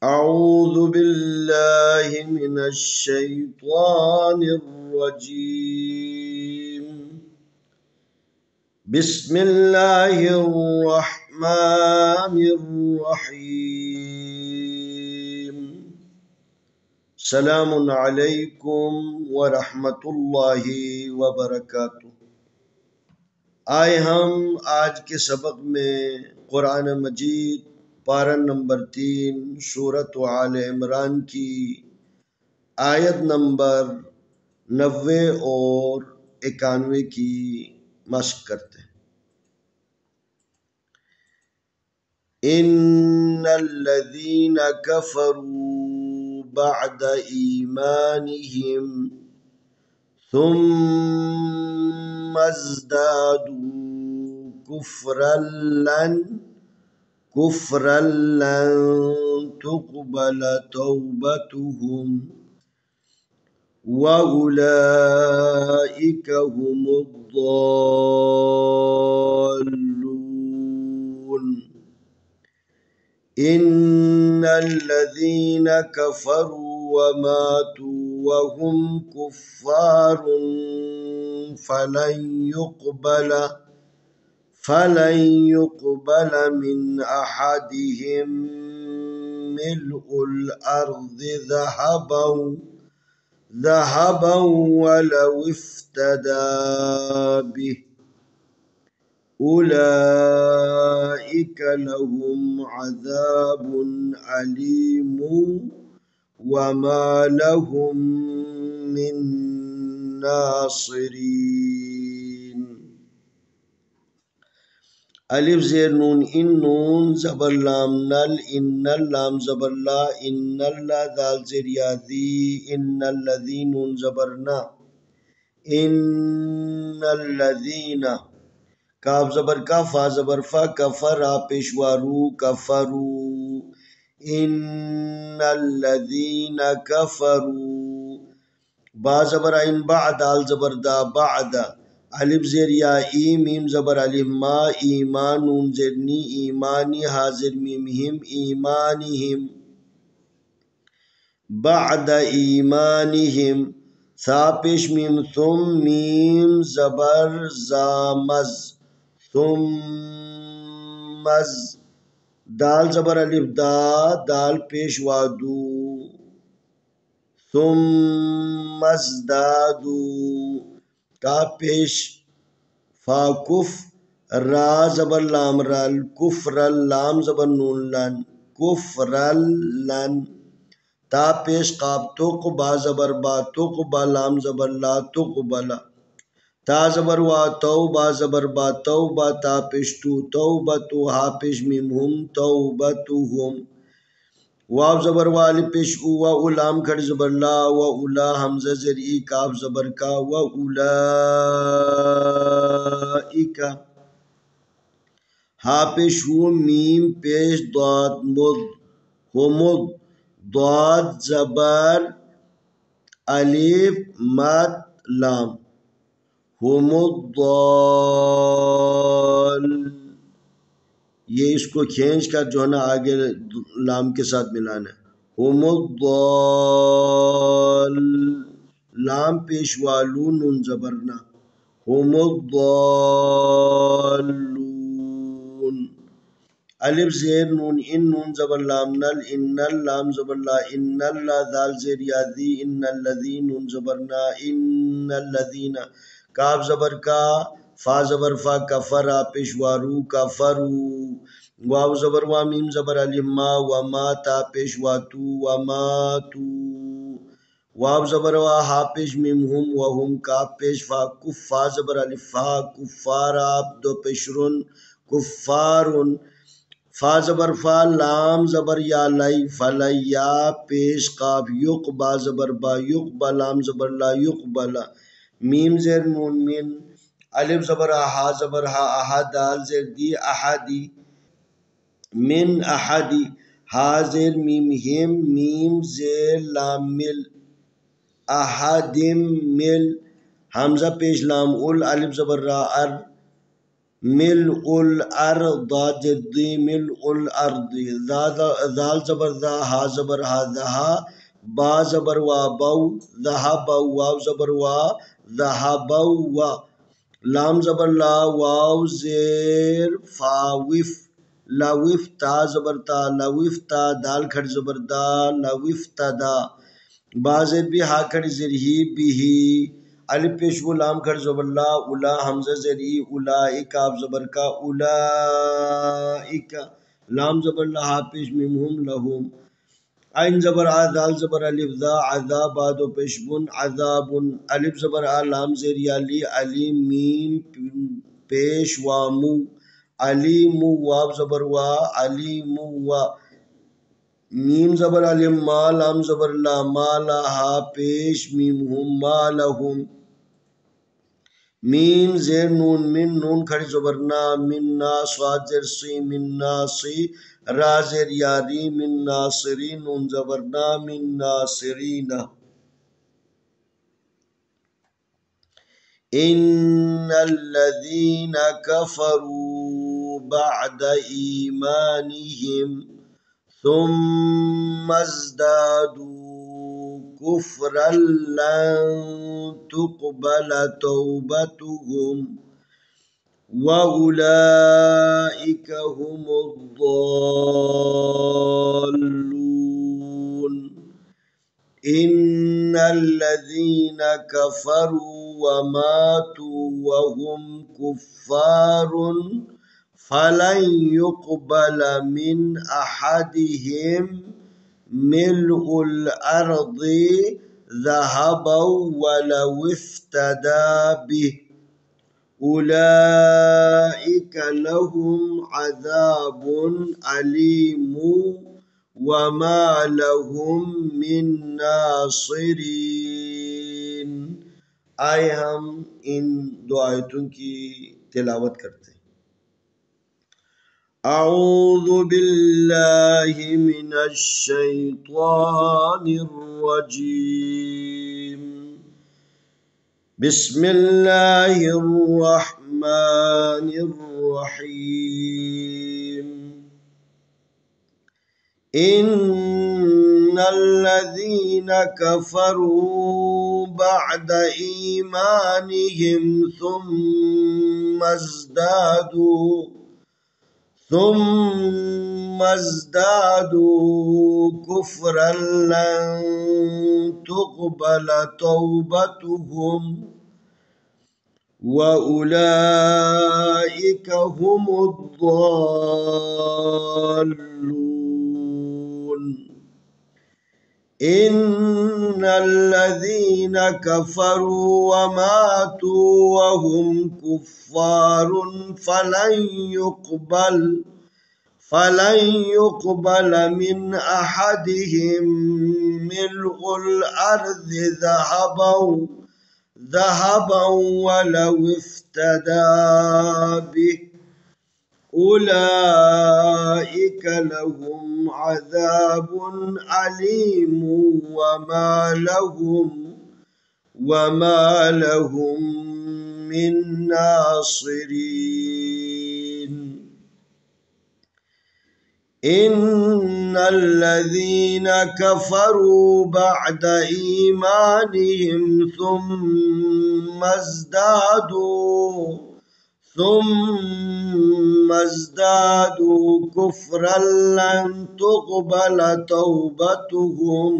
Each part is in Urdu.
أعوذ بالله من الشيطان الرجيم. بسم الله الرحمن الرحيم. سلام علیکم ورحمۃ اللہ وبرکاتہ. آئے ہم آج کے سبق میں قرآن مجید پارہ نمبر 3 سورۃ آل عمران کی آیت نمبر 90 اور 91 کی مشق کرتے ہیں. ان الذین کفروا بعد ایمانہم ثم ازدادوا كفرا لن تقبل توبتهم وأولئك هم الضالون. إن الذين كفروا وماتوا وهم كفار فلن يقبل من أحدهم ملء الأرض ذهبا ولو افتدى به. أولئك لهم عذاب أليم وما لهم من ناصرين. الف زیر نون ان نون زبر لام نل ان اللام زبر لا ان اللہ دال زیر یادی ان الذین نون زبر نا ان الذین کاف زبر کا فا زبر فا کفرا پیشوارو کفرو ان الذین کفروا با زبر عین با دال زبر دا بعد الف زیر یا ای میم زبر الف ما ایمان نون زیر نی ایمانی حاضر میم ہم ایمانہم بعد ایمانہم ثا پیش میم ثم میم زبر زامز ثم دال زبر الف دا دال پیش وادو ثم ازدادو کا پیش فا کف را زبر لام رل کفر لام زبر نون لن کفر لن تا پیش قاب تقبا زبر با تقبا لام زبر لا تقبلا تا زبر وا توبا زبر با توبا تا پیش تو توبتو ہا پیش میم ہم توبتہم واو زبر والی پیش او و اولام کھڑ زبر لا و اولا حمزہ زر ای کاف زبر کا و اولائک ہا پیش ہو میم پیش ضاد مد ہمد ضاد زبر الف مد لام ہم الضال یہ اس کو کھینچ کر جو ہے نا آگے لام کے ساتھ ملانا ہے. ہم الضال لام پیش والو نون زبرنا ہم الضالون. الف زیر نون ان نون زبر لام نل ان اللام زبر لا ان اللہ دال زیر یادی ان الذین نون زبرنا ان الذین کاف زبر کا فا زبر فا کفرا پیشوارو کفرو واو زبر وا میم زبر الف ما و ما تا پیشواتو و ماتو واو زبر وا ہا پیش میم ہم و ہم کاف پیش فا کف فا زبر الف فا کفارا دو پیشرن کفارن فا زبر فا لام زبر یا لائی فلیا پیش قاف یقبا زبر با یقبا لام زبر لا یقبلا میم زیر نون من الف زبر ہا زبر ہا احا دال زیر دی احدی من احدی ہا زیر میم ہم میم زیر لام مل احدم مل حمزہ پیش لام ال الف زبر را ار ملء الأرض جدي ملء الأرض ذال زبر ذا ها زبر ها ذها با زبر وا بو ذهب واو زبر وا ذهب و لام زبر لا واو زیر فا وف لا وف تا زبر تا لا وف تا دال کھڑ زبر دا لا وف تا دا با زیر بھی ہا کھڑ زیر ہی بھی ہی الف پیش و لام کھڑ زبر لا اولا حمزہ زیر ای اولائک آپ زبر کا اولائک لام زبر لا ہا پیش میم ہم لہم عین زبر آ دال زبر الف ذا عذاب آدو پیشبن عذاب الف زبر آ لام زیر علی علی میم پیش وامو علی مو واب زبر وا علی مو وا میم زبر علم ما لام زبر لا ما لها پیش میم ہم ما لهم میم زیر نون من نون کھڑی زبرنا من ناصاد زیر سی من ناصی را زیر یاری من ناصرین نون زبرنا من ناصرین ان الذين كفروا بعد ایمانهم ثم ازدادوا كفرا لن تقبل توبتهم وأولئك هم الضالون إن الذين كفروا وماتوا وهم كفار فلن يقبل من أحدهم ملء الأرض ذهبا ولو افتدى به أولئك لهم عذاب أليم وما لهم من ناصرين آئے ہم ان دو آیتوں کی تلاوت کرتے ہیں اعوذ باللہ من الشیطان الرجیم بسم اللہ الرحمن الرحیم إن الذين كفروا بعد إيمانهم ثم ازدادوا كفرا لن تقبل توبتهم وأولئك هم الضالون إن الذين كفروا وماتوا وهم كفار فلن يقبل من أحدهم ملء الأرض ذهبا ولو افتدى به أولئك لهم عذاب أليم وما لهم من ناصرين إن الذين كفروا بعد إيمانهم ثم ازدادوا كفرا لن تقبل توبتهم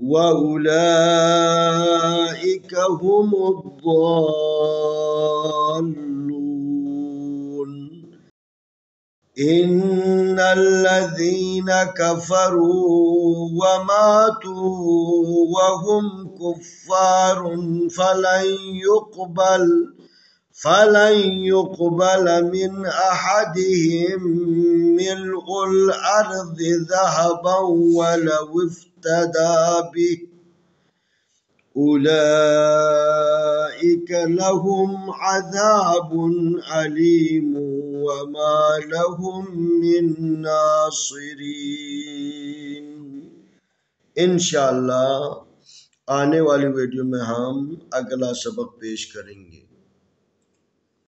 وأولئك هم الضالون إن الذين كفروا وماتوا وهم كفار فلن يقبل من أحدهم ملء الأرض ذهبا ولو افتدى به أولئك لهم عذاب أليم وما لهم من ناصرين انشاءاللہ آنے والی ویڈیو میں ہم اگلا سبق پیش کریں گے